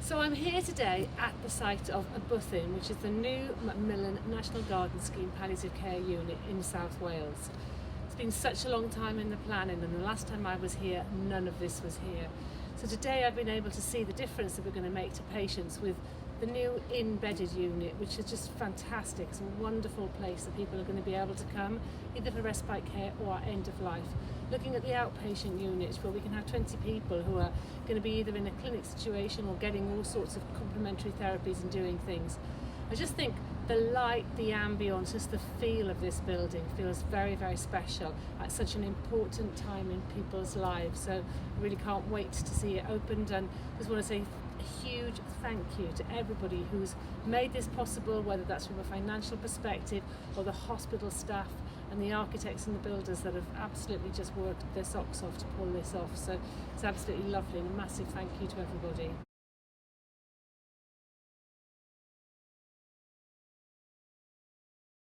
So I'm here today at the site of Bwthyn, which is the new Macmillan National Garden Scheme Palliative Care Unit in South Wales. It's been such a long time in the planning, and the last time I was here, none of this was here. So today I've been able to see the difference that we're going to make to patients with the new embedded unit, which is just fantastic. It's a wonderful place that people are going to be able to come, either for respite care or end of life. Looking at the outpatient units, where we can have 20 people who are going to be either in a clinic situation or getting all sorts of complementary therapies and doing things. I just think the light, the ambience, just the feel of this building feels very, very special at such an important time in people's lives. So I really can't wait to see it opened, and just want to say a huge thank you to everybody who's made this possible, whether that's from a financial perspective or the hospital staff and the architects and the builders that have absolutely just worked their socks off to pull this off. So it's absolutely lovely, and a massive thank you to everybody.